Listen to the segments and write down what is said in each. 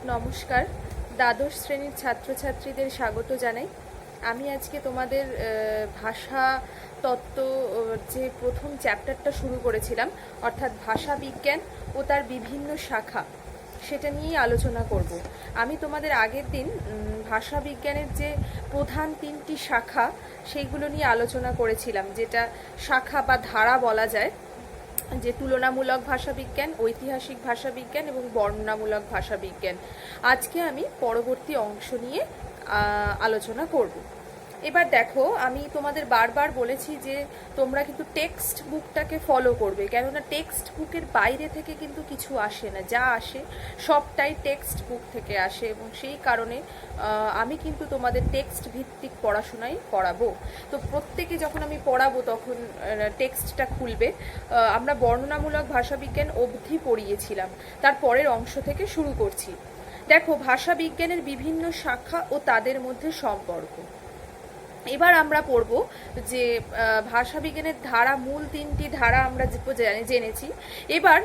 নমস্কার, দ্বাদশ শ্রেণীর ছাত্রছাত্রীদের স্বাগত জানাই। আমি আজকে তোমাদের ভাষা তত্ত্ব যে প্রথম চ্যাপ্টারটা শুরু করেছিলাম, অর্থাৎ ভাষা বিজ্ঞান ও তার বিভিন্ন শাখা, সেটা নিয়েই আলোচনা করব। আমি তোমাদের আগের দিন ভাষা বিজ্ঞানের যে প্রধান তিনটি শাখা সেইগুলো নিয়ে আলোচনা করেছিলাম, যেটা শাখা বা ধারা বলা যায়, যে তুলনামূলক ভাষাবিজ্ঞান, ঐতিহাসিক ভাষাবিজ্ঞান এবং বর্ণনামূলক ভাষাবিজ্ঞান। আজকে আমি পরবর্তী অংশ নিয়ে আলোচনা করব। এবার দেখো, আমি তোমাদের বারবার বলেছি যে তোমরা কিন্তু টেক্সট বুকটাকে ফলো করবে, কেননা টেক্সট বুকের বাইরে থেকে কিন্তু কিছু আসে না, যা আসে সবটাই টেক্সট বুক থেকে আসে, এবং সেই কারণে আমি কিন্তু তোমাদের টেক্সট ভিত্তিক পড়াশোনাই করাবো। তো প্রত্যেকে যখন আমি পড়াবো তখন টেক্সটটা খুলবে। আমরা বর্ণনামূলক ভাষাবিজ্ঞান অবধি পড়িয়েছিলাম, তার পরের অংশ থেকে শুরু করছি। দেখো, ভাষা বিজ্ঞানের বিভিন্ন শাখা ও তাদের মধ্যে সম্পর্ক। এবার আমরা পড়ব যে ভাষাবিজ্ঞানের ধারা, মূল তিনটি ধারা আমরা জেনেছি। এবার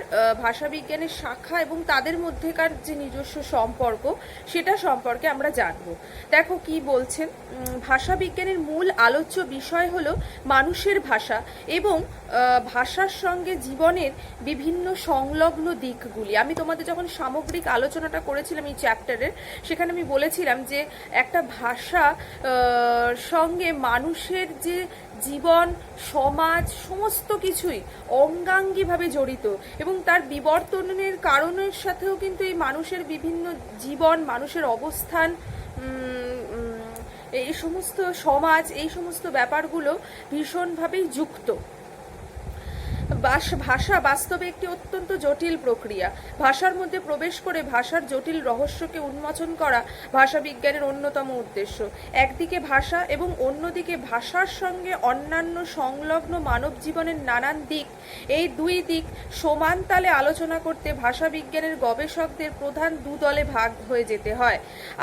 ভাষাবিজ্ঞানের শাখা এবং তাদের মধ্যেকার যে নিজস্ব সম্পর্ক, সেটা সম্পর্কে আমরা জানব। দেখো কি বলছেন, ভাষাবিজ্ঞানের মূল আলোচ্য বিষয় হলো মানুষের ভাষা এবং ভাষার সঙ্গে জীবনের বিভিন্ন সংলগ্ন দিকগুলি। আমি তোমাদের যখন সামগ্রিক আলোচনাটা করেছিলাম এই চ্যাপ্টারের, সেখানে আমি বলেছিলাম যে একটা ভাষা সঙ্গে মানুষের যে জীবন, সমাজ, সমস্ত কিছুই অঙ্গাঙ্গিভাবে জড়িত, এবং তার বিবর্তনের কারণের সাথেও কিন্তু এই মানুষের বিভিন্ন জীবন, মানুষের অবস্থান, এই সমস্ত সমাজ, এই সমস্ত ব্যাপারগুলো ভীষণভাবেই যুক্ত। ভাষা বাস্তবে একটি অত্যন্ত জটিল প্রক্রিয়া। ভাষার মধ্যে প্রবেশ করে ভাষার জটিল রহস্যকে উন্মোচন করা ভাষা বিজ্ঞানের অন্যতম উদ্দেশ্য। একদিকে ভাষা এবং অন্যদিকে ভাষার সঙ্গে অন্যান্য সংলগ্ন মানব জীবনের নানান দিক, এই দুই দিক সমান তালে আলোচনা করতে ভাষা বিজ্ঞানের গবেষকদের প্রধান দুদলে ভাগ হয়ে যেতে হয়।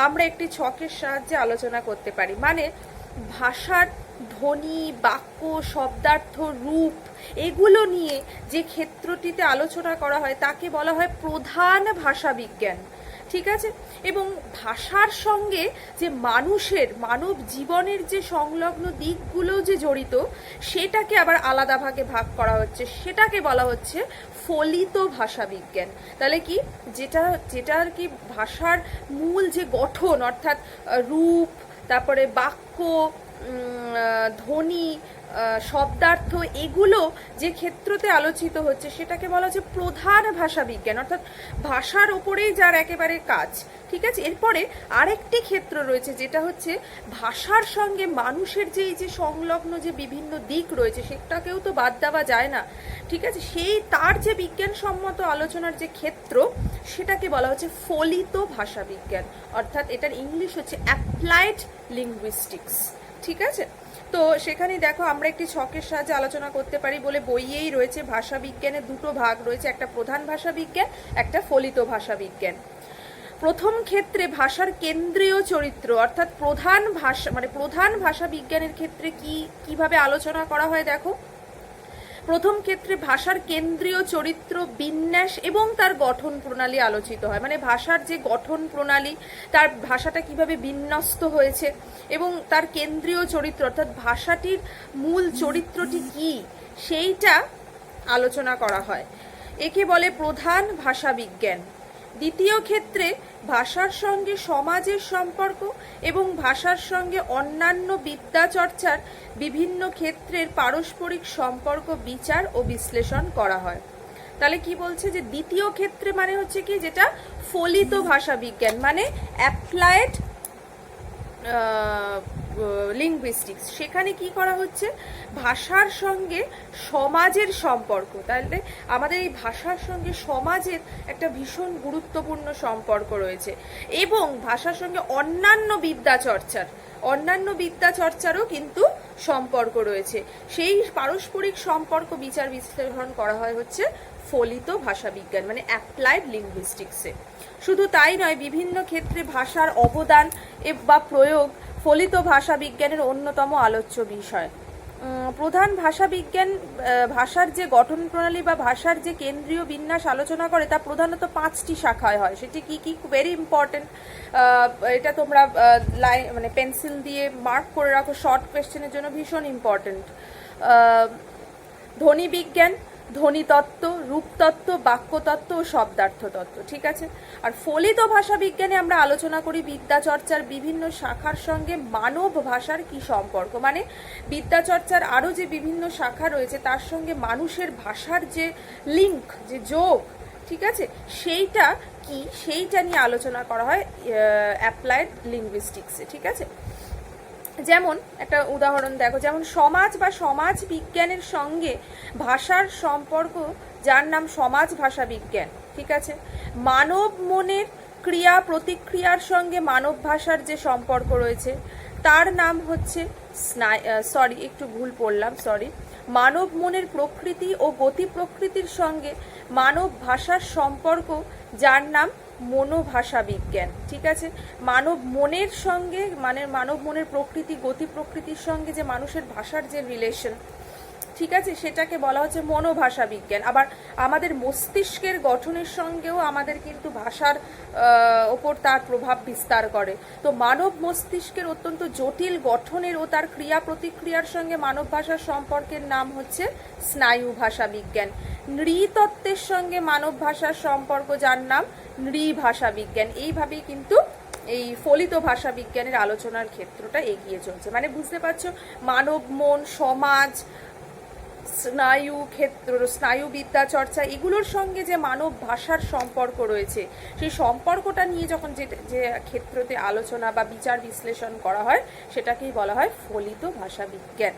আমরা একটি ছকের সাহায্যে আলোচনা করতে পারি। মানে ভাষার ধ্বনি, বাক্য, শব্দার্থ, রূপ, এগুলো নিয়ে যে ক্ষেত্রটিতে আলোচনা করা হয় তাকে বলা হয় প্রধান ভাষা বিজ্ঞান। ঠিক আছে? এবং ভাষার সঙ্গে যে মানব জীবনের যে সংলগ্ন দিকগুলো যে জড়িত, সেটাকে আবার আলাদা ভাগে ভাগ করা হচ্ছে, সেটাকে বলা হচ্ছে ফলিত ভাষা বিজ্ঞান। তাহলে কি, যেটা আর কি ভাষার মূল যে গঠন, অর্থাৎ রূপ, তারপরে বাক্য, ধ্বনি, শব্দার্থ, এগুলো যে ক্ষেত্রতে আলোচিত হচ্ছে সেটাকে বলা হচ্ছে প্রধান ভাষা বিজ্ঞান, অর্থাৎ ভাষার ওপরেই যার একেবারে কাজ। ঠিক আছে? এরপরে আরেকটি ক্ষেত্র রয়েছে, যেটা হচ্ছে ভাষার সঙ্গে মানুষের যে সংলগ্ন যে বিভিন্ন দিক রয়েছে, সেটাকেও তো বাদ দেওয়া যায় না। ঠিক আছে? তার যে বিজ্ঞানসম্মত আলোচনার যে ক্ষেত্র, সেটাকে বলা হচ্ছে ফলিত ভাষা বিজ্ঞান, অর্থাৎ এটার ইংলিশ হচ্ছে অ্যাপ্লাইড লিঙ্গুইস্টিক্স। ঠিক আছে? তো সেখানে দেখো, আমরা একটি ছকের সাহায্যে আলোচনা করতে পারি বলে বইয়েই রয়েছে। ভাষা বিজ্ঞানের দুটো ভাগ রয়েছে, একটা প্রধান ভাষা বিজ্ঞান, একটা ফলিত ভাষা বিজ্ঞান। প্রথম ক্ষেত্রে ভাষার কেন্দ্রীয় চরিত্র, অর্থাৎ প্রধান ভাষা বিজ্ঞানের ক্ষেত্রে কিভাবে আলোচনা করা হয়। দেখো, প্রথম ক্ষেত্রে ভাষার কেন্দ্রীয় চরিত্র, বিন্যাস এবং তার গঠন প্রণালী আলোচিত হয়। মানে ভাষার যে গঠন প্রণালী, তার ভাষাটা কিভাবে বিন্যস্ত হয়েছে, এবং তার কেন্দ্রীয় চরিত্র, অর্থাৎ ভাষাটির মূল চরিত্রটি কি, সেইটা আলোচনা করা হয়। একে বলে প্রধান ভাষা বিজ্ঞান। দ্বিতীয় ক্ষেত্রে ভাষার সঙ্গে সমাজের সম্পর্ক এবং ভাষার সঙ্গে অন্যান্য বিদ্যাচর্চার বিভিন্ন ক্ষেত্রের পারস্পরিক সম্পর্ক বিচার ও বিশ্লেষণ করা হয়। তাহলে কি বলছে, যে দ্বিতীয় ক্ষেত্রে মানে হচ্ছে কি, যেটা ফলিত ভাষা বিজ্ঞান, মানে অ্যাপ্লাইড লিঙ্গুইস্টিক্স। সেখানে কি করা হচ্ছে, ভাষার সঙ্গে সমাজের সম্পর্ক। তাহলে আমাদের এই ভাষার সঙ্গে সমাজের একটা ভীষণ গুরুত্বপূর্ণ সম্পর্ক রয়েছে, এবং ভাষার সঙ্গে অন্যান্য বিদ্যাচর্চারও কিন্তু সম্পর্ক রয়েছে। সেই পারস্পরিক সম্পর্ক বিচার বিশ্লেষণ করা হয় হচ্ছে ফলিত ভাষা বিজ্ঞান, মানে অ্যাপ্লাইড লিঙ্গুইস্টিক্সে। শুধু তাই নয়, বিভিন্ন ক্ষেত্রে ভাষার অবদান বা প্রয়োগ ফলিত ভাষা বিজ্ঞানের অন্যতম আলোচ্য বিষয়। প্রধান ভাষাবিজ্ঞান ভাষার যে গঠন প্রণালী বা ভাষার যে কেন্দ্রীয় বিন্যাস আলোচনা করে তা প্রধানত 5টি শাখায় হয়। সেটি কি কি, ভেরি ইম্পর্টেন্ট। এটা তোমরা মানে পেন্সিল দিয়ে মার্ক করে রাখো, শর্ট কোয়েশ্চেনের জন্য ভীষণ ইম্পর্টেন্ট। ধ্বনি বিজ্ঞান, ধ্বনিতত্ত্ব, রূপতত্ত্ব, বাক্যতত্ত্ব ও শব্দার্থ তত্ত্ব, ঠিক আছে। আর ফলিত ভাষা বিজ্ঞানে আমরা আলোচনা করি বিদ্যাচর্চার বিভিন্ন শাখার সঙ্গে মানব ভাষার কি সম্পর্ক, মানে বিদ্যাচর্চার আরও যে বিভিন্ন শাখা রয়েছে তার সঙ্গে মানুষের ভাষার যে লিঙ্ক, যে যোগ, ঠিক আছে, সেইটা কি, সেইটা নিয়ে আলোচনা করা হয় অ্যাপ্লাইড লিঙ্গুইস্টিক্সে, ঠিক আছে। যেমন একটা উদাহরণ দেখো, যেমন সমাজ বা সমাজ বিজ্ঞানের সঙ্গে ভাষার সম্পর্ক, যার নাম সমাজ ভাষা বিজ্ঞান, ঠিক আছে। মানব মনের ক্রিয়া প্রতিক্রিয়ার সঙ্গে মানব ভাষার যে সম্পর্ক রয়েছে তার নাম হচ্ছে মানব মনের প্রকৃতি ও গতি প্রকৃতির সঙ্গে মানব ভাষার সম্পর্ক, যার নাম মনোভাষা বিজ্ঞান, ঠিক আছে। মানব মনের সঙ্গে, মানে মানব মনের প্রকৃতি গতি প্রকৃতির সঙ্গে যে মানুষের ভাষার যে রিলেশন, ঠিক আছে, সেটাকে বলা হচ্ছে মনোভাষা বিজ্ঞান। আবার আমাদের মস্তিষ্কের গঠনের সঙ্গেও আমাদের কিন্তু ভাষার ওপর তার প্রভাব বিস্তার করে। তো মানব মস্তিষ্কের অত্যন্ত জটিল গঠনের ও তার ক্রিয়া প্রতিক্রিয়ার সঙ্গে মানব ভাষার সম্পর্কের নাম হচ্ছে স্নায়ু ভাষা বিজ্ঞান। নৃতত্ত্বের সঙ্গে মানব ভাষার সম্পর্ক, যার নাম নৃভাষা বিজ্ঞান। এইভাবেই কিন্তু এই ফলিত ভাষা বিজ্ঞানের আলোচনার ক্ষেত্রটা এগিয়ে চলছে। মানে বুঝতে পারছো, মানব মন, সমাজ, স্নায়ু ক্ষেত্র, স্নায়ু বিদ্যা চর্চা, এগুলোর সঙ্গে যে মানব ভাষার সম্পর্ক রয়েছে, সেই সম্পর্কটা নিয়ে যখন যে ক্ষেত্রতে আলোচনা বা বিচার বিশ্লেষণ করা হয় সেটাকেই বলা হয় ফলিত ভাষা বিজ্ঞান,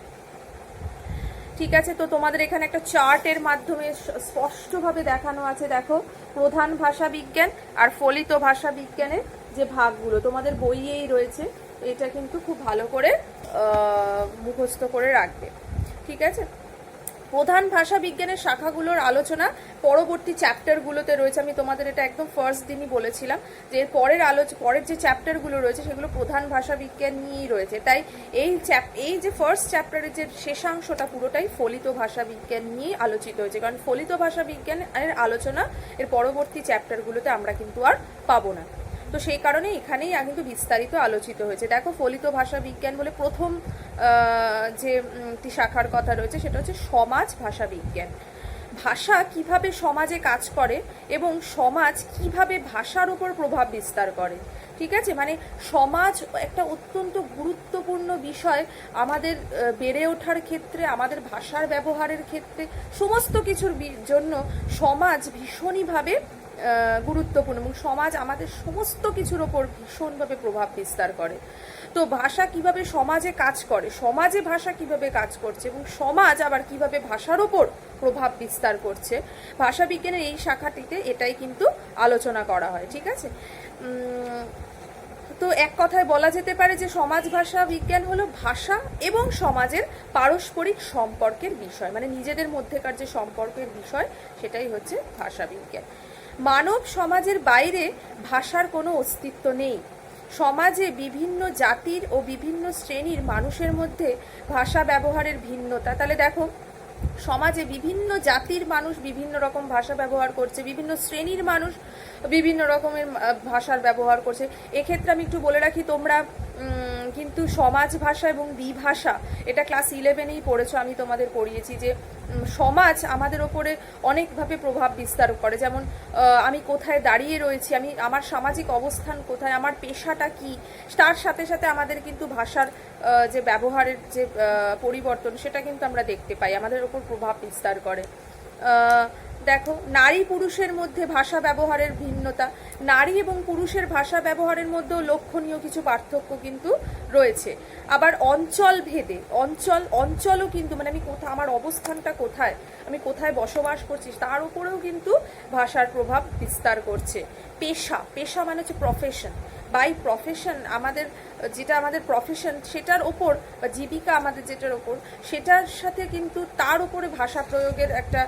ঠিক আছে। তো তোমাদের এখানে একটা চার্টের মাধ্যমে স্পষ্টভাবে দেখানো আছে, দেখো, প্রধান ভাষা বিজ্ঞান আর ফলিত ভাষা বিজ্ঞানের যে ভাগগুলো তোমাদের বইয়েই রয়েছে। এটা কিন্তু খুব ভালো করে মুখস্থ করে রাখবে, ঠিক আছে। প্রধান ভাষা বিজ্ঞানের শাখাগুলোর আলোচনা পরবর্তী চ্যাপ্টারগুলোতে রয়েছে। আমি তোমাদের এটা একদম ফার্স্ট দিনই বলেছিলাম যে পরের যে চ্যাপ্টারগুলো রয়েছে সেগুলো প্রধান ভাষা বিজ্ঞান নিয়েই রয়েছে। তাই এই যে ফার্স্ট চ্যাপ্টারের যে শেষাংশটা পুরোটাই ফলিত ভাষা বিজ্ঞান নিয়েই আলোচিত হয়েছে, কারণ ফলিত ভাষা বিজ্ঞানের আলোচনা এর পরবর্তী চ্যাপ্টারগুলোতে আমরা কিন্তু আর পাবো না। তো সেই কারণে এখানেই কিন্তু বিস্তারিত আলোচিত হয়েছে। দেখো, ফলিত ভাষা বিজ্ঞান বলে প্রথম যে শাখার কথা রয়েছে সেটা হচ্ছে সমাজ ভাষা বিজ্ঞান। ভাষা কিভাবে সমাজে কাজ করে এবং সমাজ কিভাবে ভাষার উপর প্রভাব বিস্তার করে, ঠিক আছে। মানে সমাজ একটা অত্যন্ত গুরুত্বপূর্ণ বিষয় আমাদের বেড়ে ওঠার ক্ষেত্রে, আমাদের ভাষার ব্যবহারের ক্ষেত্রে, সমস্ত কিছুর জন্য সমাজ ভীষণইভাবে গুরুত্বপূর্ণ এবং সমাজ আমাদের সমস্ত কিছুর ওপর ভীষণভাবে প্রভাব বিস্তার করে। তো ভাষা কিভাবে সমাজে কাজ করে, সমাজে ভাষা কিভাবে কাজ করছে এবং সমাজ আবার কিভাবে ভাষার ওপর প্রভাব বিস্তার করছে, ভাষা বিজ্ঞানের এই শাখাটিতে এটাই কিন্তু আলোচনা করা হয়, ঠিক আছে। তো এক কথায় বলা যেতে পারে যে সমাজ ভাষা বিজ্ঞান হলো ভাষা এবং সমাজের পারস্পরিক সম্পর্কের বিষয়, মানে নিজেদের মধ্যেকার যে সম্পর্কের বিষয় সেটাই হচ্ছে ভাষা বিজ্ঞান। মানব সমাজের বাইরে ভাষার কোনো অস্তিত্ব নেই। সমাজে বিভিন্ন জাতির ও বিভিন্ন শ্রেণীর মানুষের মধ্যে ভাষা ব্যবহারের ভিন্নতা। তাহলে দেখো, সমাজে বিভিন্ন জাতির মানুষ বিভিন্ন রকম ভাষা ব্যবহার করছে, বিভিন্ন শ্রেণীর মানুষ বিভিন্ন রকমের ভাষার ব্যবহার করছে। এক্ষেত্রে আমি একটু বলে রাখি, তোমরা কিন্তু সমাজ ভাষা এবং দ্বিভাষা এটা ক্লাস 11-এই পড়েছো, আমি তোমাদের পড়িয়েছি যে সমাজ আমাদের ওপরে অনেকভাবে প্রভাব বিস্তার করে। যেমন আমি কোথায় দাঁড়িয়ে রয়েছি, আমার সামাজিক অবস্থান কোথায়, আমার পেশাটা কি, তার সাথে সাথে আমাদের কিন্তু ভাষার যে ব্যবহারের যে পরিবর্তন সেটা কিন্তু আমরা দেখতে পাই, আমাদের ওপর প্রভাব বিস্তার করে। দেখো, নারী পুরুষের মধ্যে ভাষা ব্যবহারের ভিন্নতা, নারী এবং পুরুষের ভাষা ব্যবহারের মধ্যেও লক্ষণীয় কিছু পার্থক্য কিন্তু রয়েছে। আবার অঞ্চল ভেদে অঞ্চলও কিন্তু, মানে আমার অবস্থানটা কোথায়, আমি কোথায় বসবাস করছি তার উপরেও কিন্তু ভাষার প্রভাব বিস্তার করছে। পেশা মানে হচ্ছে প্রফেশন, বাই প্রফেশন আমাদের প্রফেশন সেটার ওপর, বা জীবিকা আমাদের যেটার ওপর, সেটার সাথে কিন্তু তার উপরে ভাষা প্রয়োগের একটা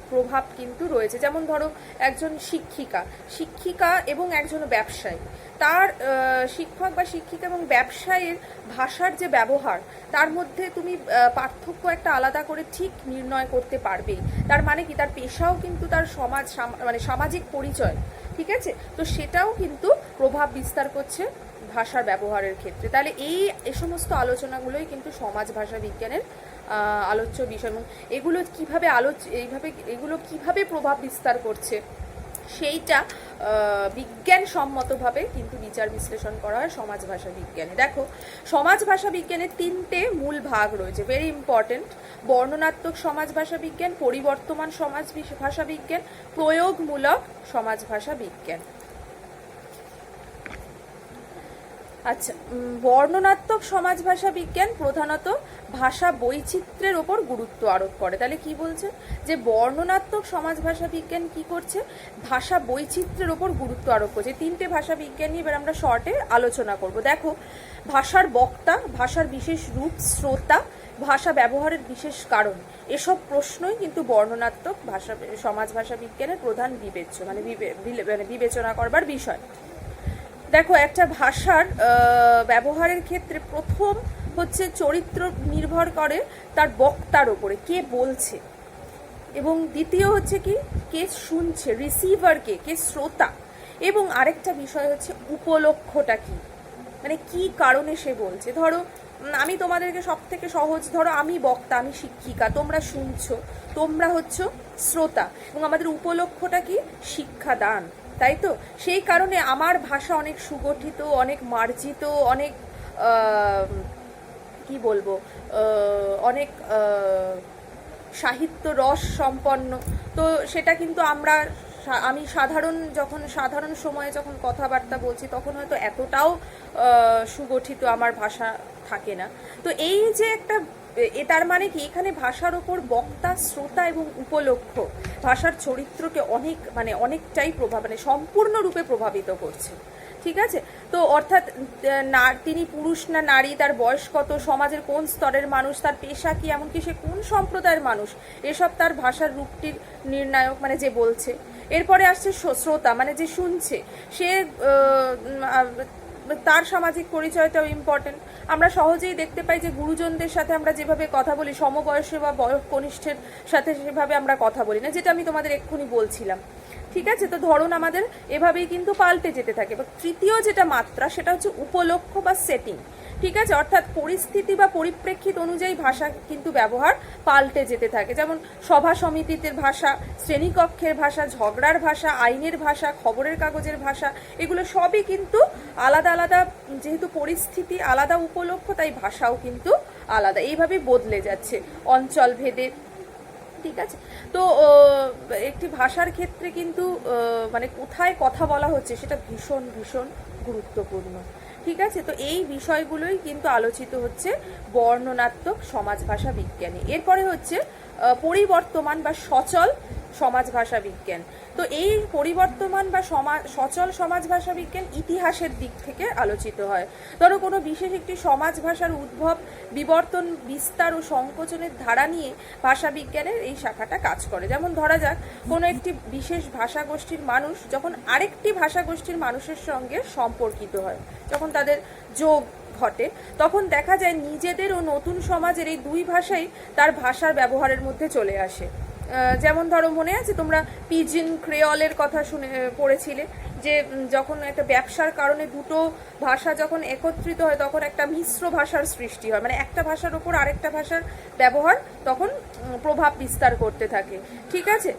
প্রভাব কিন্তু রয়েছে। যেমন ধরো একজন শিক্ষিকা এবং একজন ব্যবসায়ী, তার শিক্ষক বা শিক্ষিকা এবং ব্যবসায়ীর ভাষার যে ব্যবহার, তার মধ্যে তুমি পার্থক্য একটা আলাদা করে ঠিক নির্ণয় করতে পারবেই। তার মানে কি, তার পেশাও কিন্তু তার মানে সামাজিক পরিচয়, ঠিক আছে? তো সেটাও কিন্তু প্রভাব বিস্তার করছে ভাষার ব্যবহারের ক্ষেত্রে। তাহলে এই সমস্ত আলোচনাগুলোই কিন্তু সমাজ ভাষা বিজ্ঞানের আলোচ্য বিষয়, এবং এগুলো কিভাবে প্রভাব বিস্তার করছে সেইটা বিজ্ঞানসম্মতভাবে কিন্তু বিচার বিশ্লেষণ করা হয় সমাজ ভাষা বিজ্ঞানে। দেখো, সমাজ ভাষা বিজ্ঞানের 3টে মূল ভাগ রয়েছে, ভেরি ইম্পর্টেন্ট: বর্ণনাত্মক সমাজ ভাষা বিজ্ঞান, পরিবর্তমান সমাজ ভাষা বিজ্ঞান, প্রয়োগমূলক সমাজ ভাষা বিজ্ঞান। আচ্ছা, বর্ণনাত্মক সমাজ ভাষা বিজ্ঞান প্রধানত ভাষা বৈচিত্র্যের ওপর গুরুত্ব আরোপ করে। তাহলে কি বলছে, যে বর্ণনাত্মক সমাজ ভাষা বিজ্ঞান কি করছে, ভাষা বৈচিত্র্যের ওপর গুরুত্ব আরোপ করছে। 3টে ভাষা বিজ্ঞান নিয়ে এবার আমরা শর্টে আলোচনা করব। দেখো, ভাষার বক্তা, ভাষার বিশেষ রূপ, শ্রোতা, ভাষা ব্যবহারের বিশেষ কারণ, এসব প্রশ্নই কিন্তু বর্ণনাত্মক সমাজ ভাষা বিজ্ঞানের প্রধান বিবেচনা করবার বিষয়। দেখো, একটা ভাষার ব্যবহারের ক্ষেত্রে প্রথম হচ্ছে চরিত্র নির্ভর করে তার বক্তার ওপরে, কে বলছে, এবং দ্বিতীয় হচ্ছে কি, কে শুনছে, রিসিভার কে শ্রোতা, এবং আরেকটা বিষয় হচ্ছে উপলক্ষ্যটা কি, মানে কি কারণে সে বলছে। ধরো আমি তোমাদেরকে সব থেকে সহজ, ধরো আমি বক্তা, আমি শিক্ষিকা, তোমরা শুনছো, তোমরা হচ্ছ শ্রোতা, এবং আমাদের উপলক্ষ্যটা কি, শিক্ষাদান, তাই তো? সেই কারণে আমার ভাষা অনেক সুগঠিত, অনেক মার্জিত, অনেক কি বলবো, অনেক সাহিত্য রস সম্পন্ন। তো সেটা কিন্তু আমি সাধারণ সময়ে যখন কথাবার্তা বলছি, তখন হয়তো এতটাও সুগঠিত আমার ভাষা থাকে না। তো এই যে একটা তার মানে কি, এখানে ভাষার ওপর বক্তা, শ্রোতা এবং উপলক্ষ ভাষার চরিত্রকে অনেকটাই সম্পূর্ণরূপে প্রভাবিত করছে, ঠিক আছে? তো অর্থাৎ তিনি পুরুষ না নারী, তার বয়স কত, সমাজের কোন স্তরের মানুষ, তার পেশা কি, এমনকি সে কোন সম্প্রদায়ের মানুষ, এসব তার ভাষার রূপটির নির্ণায়ক, মানে যে বলছে। এরপরে আসছে শ্রোতা, মানে যে শুনছে, সে তার সামাজিক পরিচয়টাও ইম্পর্টেন্ট। আমরা সহজেই দেখতে পাই যে গুরুজনদের সাথে আমরা যেভাবে কথা বলি, সমবয়সী বা বয়স কনিষ্ঠের সাথে সেভাবে আমরা কথা বলি না, যেটা আমি তোমাদের এক্ষুনি বলছিলাম, ঠিক আছে? তো ধরুন আমাদের এভাবেই কিন্তু পাল্টে যেতে থাকে। তৃতীয় যেটা মাত্রা, সেটা হচ্ছে উপলক্ষ্য বা সেটিং, ঠিক আছে? অর্থাৎ পরিস্থিতি বা পরিপ্রেক্ষিত অনুযায়ী ভাষা কিন্তু ব্যবহার পাল্টে যেতে থাকে। যেমন সভা সমিতিতে ভাষা, শ্রেণীকক্ষের ভাষা, ঝগড়ার ভাষা, আইনের ভাষা, খবরের কাগজের ভাষা, এগুলো সবই কিন্তু আলাদা আলাদা, যেহেতু পরিস্থিতি আলাদা, উপলক্ষ্য, তাই ভাষাও কিন্তু আলাদা, এইভাবে বদলে যাচ্ছে অঞ্চল ভেদে, ঠিক আছে? তো একটি ভাষার ক্ষেত্রে কিন্তু মানে কোথায় কথা বলা হচ্ছে সেটা ভীষণ ভীষণ গুরুত্বপূর্ণ, ঠিক আছে? তো এই বিষয়গুলোই কিন্তু আলোচিত হচ্ছে বর্ণনাত্মক সমাজ ভাষা বিজ্ঞানে। এরপরে হচ্ছে পরিবর্তমান বা সচল সমাজ ভাষা বিজ্ঞান। তো এই পরিবর্তমান বা সচল সমাজ ভাষা বিজ্ঞান ইতিহাসের দিক থেকে আলোচিত হয়। ধরো কোনো বিশেষ একটি সমাজ ভাষার উদ্ভব, বিবর্তন, বিস্তার ও সংকোচনের ধারা নিয়ে ভাষা বিজ্ঞানের এই শাখাটা কাজ করে। যেমন ধরা যাক, কোনো একটি বিশেষ ভাষাগোষ্ঠীর মানুষ যখন আরেকটি ভাষাগোষ্ঠীর মানুষের সঙ্গে সম্পর্কিত হয়, যখন তাদের যোগ ঘটে, তখন দেখা যায় নিজেদের ও নতুন সমাজের এই দুই ভাষাই তার ভাষার ব্যবহারের মধ্যে চলে আসে। যেমন ধরো, মনে আছে তোমরা পিজিন ক্রেওলের কথা পড়েছিলে, যে যখন একটা ব্যবসার কারণে দুটো ভাষা যখন একত্রিত হয়, তখন একটা মিশ্র ভাষার সৃষ্টি হয়, মানে একটা ভাষার ওপর আরেকটা ভাষার ব্যবহার তখন প্রভাব বিস্তার করতে থাকে, ঠিক আছে?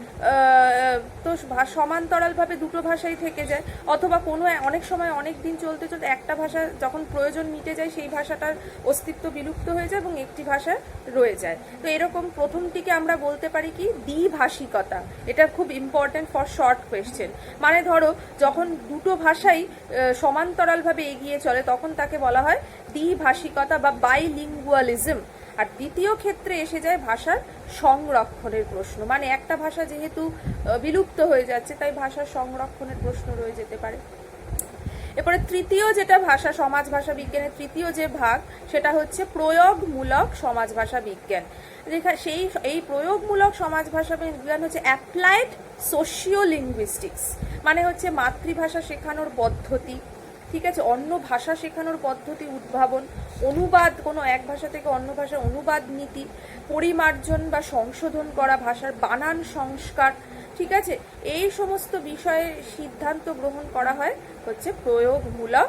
তো সমান্তরালভাবে দুটো ভাষাই থেকে যায়, অথবা অনেক সময় অনেক দিন চলতে চলতে একটা ভাষা যখন প্রয়োজন মিটে যায়, সেই ভাষাটার অস্তিত্ব বিলুপ্ত হয়ে যায় এবং একটি ভাষা রয়ে যায়। তো এরকম প্রথমটিকে আমরা বলতে পারি কি, দ্বিভাষিকতা। এটা খুব ইম্পর্টেন্ট ফর শর্ট কোয়েশ্চেন। মানে ধরো যখন দুটো ভাষাই সমান্তরালভাবে এগিয়ে চলে, তখন তাকে বলা হয় দ্বিভাষিকতা বা বাইলিঙ্গুয়ালিজম। আর দ্বিতীয় ক্ষেত্রে এসে যায় ভাষার সংরক্ষণের প্রশ্ন, মানে একটা ভাষা যেহেতু বিলুপ্ত হয়ে যাচ্ছে, তাই ভাষার সংরক্ষণের প্রশ্ন রয়ে যেতে পারে। এরপরে তৃতীয় যেটা ভাষা সমাজ ভাষা বিজ্ঞানের তৃতীয় যে ভাগ সেটা হচ্ছে প্রয়োগমূলক সমাজ ভাষা বিজ্ঞান। এই প্রয়োগমূলক সমাজ ভাষা বিজ্ঞান হচ্ছে অ্যাপ্লাইড সোশিও লিঙ্গুইস্টিক্স, মানে হচ্ছে মাতৃভাষা শেখানোর পদ্ধতি, ঠিক আছে, অন্য ভাষা শেখানোর পদ্ধতি, উদ্ভাবন, অনুবাদ, কোনো এক ভাষা থেকে অন্য ভাষার অনুবাদ নীতি, পরিমার্জন বা সংশোধন করা, ভাষার বানান সংস্কার, ঠিক আছে, এই সমস্ত বিষয়ে সিদ্ধান্ত গ্রহণ করা হয় হচ্ছে প্রয়োগমূলক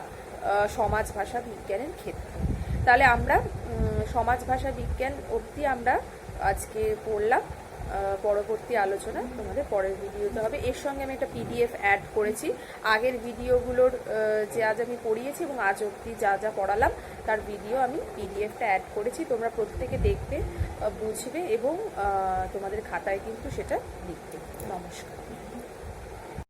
সমাজ ভাষা বিজ্ঞানের ক্ষেত্রে। তাহলে আমরা সমাজ ভাষা বিজ্ঞান অবধি আমরা আজকে পড়লাম। পরবর্তী আলোচনা তোমাদের পরের ভিডিওতে হবে। এর সঙ্গে আমি একটা পিডিএফ অ্যাড করেছি আগের ভিডিওগুলোর, যে আজ আমি পড়িয়েছি এবং আজ অবধি যা যা পড়ালাম তার ভিডিও আমি পিডিএফটা অ্যাড করেছি। তোমরা প্রত্যেকে দেখবে, বুঝবে এবং তোমাদের খাতায় কিন্তু সেটা লিখবে। নমস্কার।